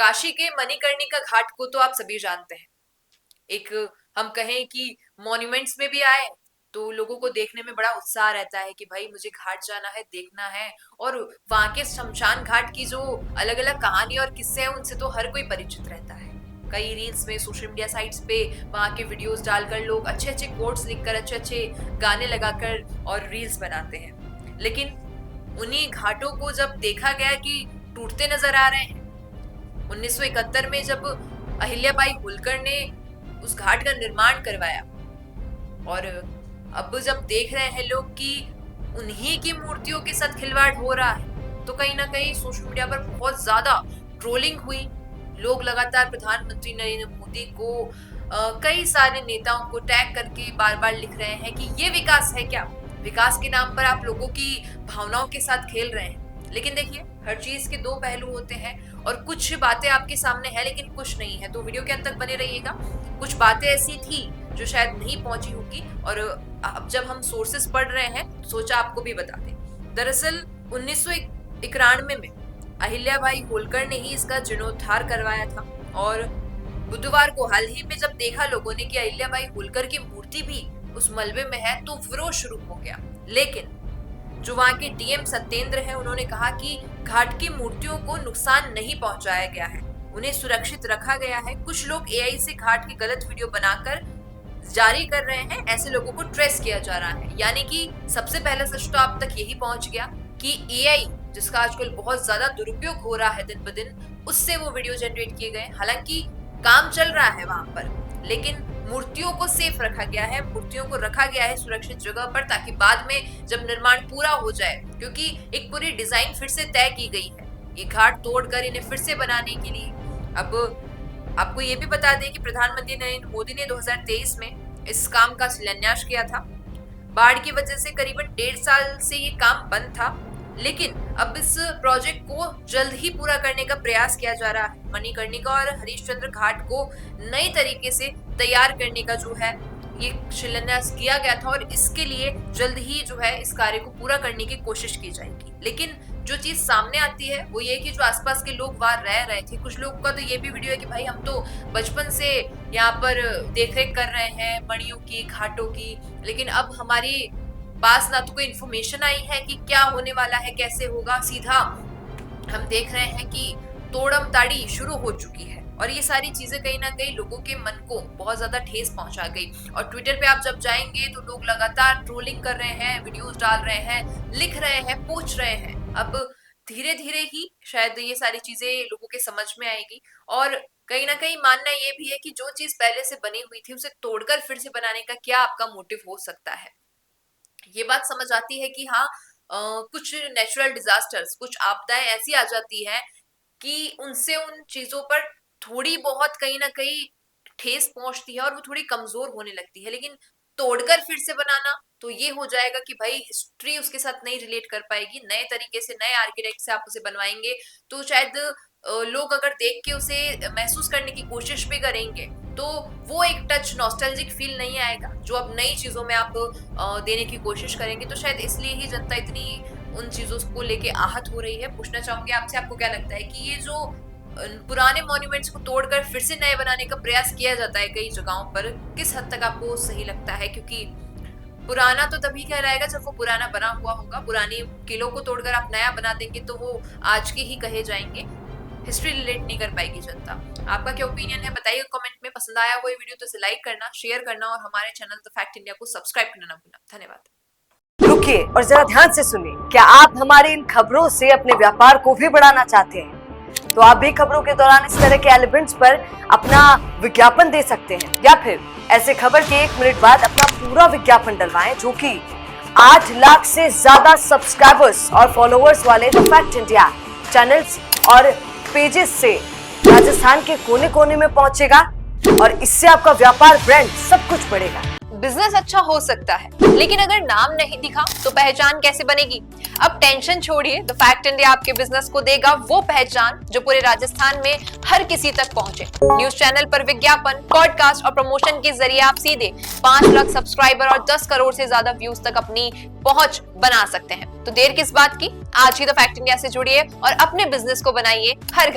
काशी के मणिकर्णिका घाट को तो आप सभी जानते हैं। एक हम कहें कि मॉन्यूमेंट्स में भी आए तो लोगों को देखने में बड़ा उत्साह रहता है कि भाई मुझे घाट जाना है, देखना है। और वहां के शमशान घाट की जो अलग अलग कहानी और किस्से हैं उनसे तो हर कोई परिचित रहता है। कई रील्स में, सोशल मीडिया साइट्स पे वहां के वीडियोस डालकर लोग अच्छे अच्छे कोट्स लिखकर, अच्छे अच्छे गाने लगाकर और रील्स बनाते हैं। लेकिन उन्हीं घाटों को जब देखा गया कि टूटते नजर आ रहे हैं, 1971 में जब अहिल्याबाई होलकर ने उस घाट का निर्माण करवाया और अब जब देख रहे हैं लोग कि उन्हीं की मूर्तियों के साथ खिलवाड़ हो रहा है, तो कहीं ना कहीं सोशल मीडिया पर बहुत ज्यादा ट्रोलिंग हुई। लोग लगातार प्रधानमंत्री नरेंद्र मोदी को कई सारे नेताओं को टैग करके बार बार लिख रहे हैं कि ये विकास है क्या? विकास के नाम पर आप लोगों की भावनाओं के साथ खेल रहे हैं। लेकिन देखिए, हर चीज के दो पहलू होते हैं और कुछ बातें आपके सामने है लेकिन कुछ नहीं है, तो वीडियो के अंत तक बने रहिएगा। कुछ बातें ऐसी थी जो शायद नहीं पहुंची होगी और अब जब हम सोर्सेस पढ़ रहे हैं सोचा आपको भी बता दें। दरअसल 1991 में अहिल्याबाई होलकर ने ही इसका जीर्णोद्धार करवाया था और बुधवार को हाल ही में जब देखा लोगों ने कि अहिल्याबाई होलकर की मूर्ति भी उस मलबे में है तो विरोध शुरू हो गया। लेकिन जो वहां के डीएम सत्येंद्र हैं, उन्होंने कहा कि घाट की मूर्तियों को नुकसान नहीं पहुंचाया गया है, उन्हें सुरक्षित रखा गया है। कुछ लोग एआई से घाट की गलत वीडियो बनाकर जारी कर रहे हैं, ऐसे लोगों को ट्रेस किया जा रहा है। यानी कि सबसे पहला सच तो आप तक यही पहुंच गया कि एआई, जिसका आजकल बहुत ज्यादा दुरुपयोग हो रहा है दिन ब दिन, उससे वो वीडियो जनरेट किए गए। हालांकि काम चल रहा है वहां पर, लेकिन मूर्तियों को सेफ रखा गया है, मूर्तियों को रखा गया है सुरक्षित जगह पर, ताकि बाद में जब निर्माण पूरा हो जाए, क्योंकि एक पूरी डिजाइन फिर से तय की गई है ये घाट तोड़कर इन्हें फिर से बनाने के लिए। अब आपको ये भी बता दें कि प्रधानमंत्री नरेंद्र मोदी ने 2023 में इस काम का शिलान्यास किया था। बाढ़ की वजह से करीबन 1.5 साल से ये काम बंद था, लेकिन अब इस प्रोजेक्ट को जल्द ही पूरा करने का प्रयास किया जा रहा है। मणिकर्णिका और हरिश्चंद्र घाट को नए तरीके से तैयार करने का जो है ये शिलान्यास किया गया था और इसके लिए जल्द ही जो है इस कार्य को पूरा करने की कोशिश की जाएगी। लेकिन जो चीज सामने आती है वो ये कि जो आसपास के लोग वहां रह रहे थे, कुछ लोगों का तो ये भी वीडियो है कि भाई हम तो बचपन से यहाँ पर देखरेख कर रहे हैं मणियों की, घाटों की, लेकिन अब हमारी पास ना तो कोई इन्फॉर्मेशन आई है कि क्या होने वाला है, कैसे होगा। सीधा हम देख रहे हैं कि तोड़म ताड़ी शुरू हो चुकी है और ये सारी चीजें कहीं ना कहीं लोगों के मन को बहुत ज्यादा ठेस पहुंचा गई। और ट्विटर पे आप जब जाएंगे तो लोग लगातार ट्रोलिंग कर रहे हैं, वीडियोस डाल रहे हैं, लिख रहे हैं, पूछ रहे हैं। अब धीरे धीरे ही शायद ये सारी चीजें लोगों के समझ में आएगी और कहीं ना कहीं मानना ये भी है कि जो चीज पहले से बनी हुई थी उसे तोड़कर फिर से बनाने का क्या आपका मोटिव हो सकता है। ये बात समझ आती है कि हाँ, कुछ नेचुरल डिजास्टर्स, कुछ आपदाएं ऐसी आ जाती है कि उनसे उन चीजों पर थोड़ी बहुत कहीं ना कहीं ठेस पहुंचती है और वो थोड़ी कमजोर होने लगती है। लेकिन तोड़कर फिर से बनाना तो ये हो जाएगा कि भाई हिस्ट्री उसके साथ नहीं रिलेट कर पाएगी। नए तरीके से, नए आर्किटेक्ट से आप उसे बनवाएंगे तो शायद लोग अगर देख के उसे महसूस करने की कोशिश भी करेंगे तो वो एक टच नॉस्टैल्जिक फील नहीं आएगा जो अब नई चीजों में आप देने की कोशिश करेंगे। तो शायद इसलिए ही जनता इतनी उन चीजों को लेके आहत हो रही है। पूछना चाहूंगी आपसे, आपको क्या लगता है कि ये जो पुराने मॉन्यूमेंट्स को तोड़कर फिर से नए बनाने का प्रयास किया जाता है कई जगहों पर, किस हद तक आपको सही लगता है? क्योंकि पुराना तो तभी कहलाएगा जब वो पुराना बना हुआ होगा। पुराने किलों को तोड़कर आप नया बना देंगे तो वो आज के ही कहे जाएंगे, हिस्ट्री रिलेट नहीं कर पाएगी जनता। आपका क्या ओपिनियन है बताइए कमेंट में। पसंद आया वो वीडियो तो इसे लाइक करना, शेयर करना और हमारे चैनल द फैक्ट इंडिया को सब्सक्राइब करना ना भूलना। धन्यवाद। रुकिए और जरा ध्यान से सुनिए। क्या आप हमारी इन खबरों से अपने व्यापार को भी बढ़ाना चाहते हैं? तो आप भी खबरों के दौरान इस तरह के एलिमेंट्स पर अपना विज्ञापन दे सकते हैं या फिर ऐसे खबर के 1 मिनट बाद अपना पूरा विज्ञापन डलवाएं, जो कि 8 लाख से ज्यादा सब्सक्राइबर्स और फॉलोअर्स वाले द फैक्ट इंडिया चैनल्स और पेजेस से राजस्थान के कोने कोने में पहुंचेगा और इससे आपका व्यापार, ब्रांड सब कुछ बढ़ेगा। बिजनेस अच्छा हो सकता है, लेकिन अगर नाम नहीं दिखा तो पहचान कैसे बनेगी? अब टेंशन छोड़िए, द फैक्ट इंडिया आपके बिजनेस को देगा वो पहचान जो पूरे राजस्थान में हर किसी तक पहुंचे। न्यूज चैनल पर विज्ञापन, पॉडकास्ट और प्रमोशन के जरिए आप सीधे 5 लाख सब्सक्राइबर और 10 करोड़ से ज्यादा व्यूज तक अपनी पहुंच बना सकते हैं। तो देर किस बात की, आज ही द फैक्ट इंडिया से जुड़िए और अपने बिजनेस को बनाइए हर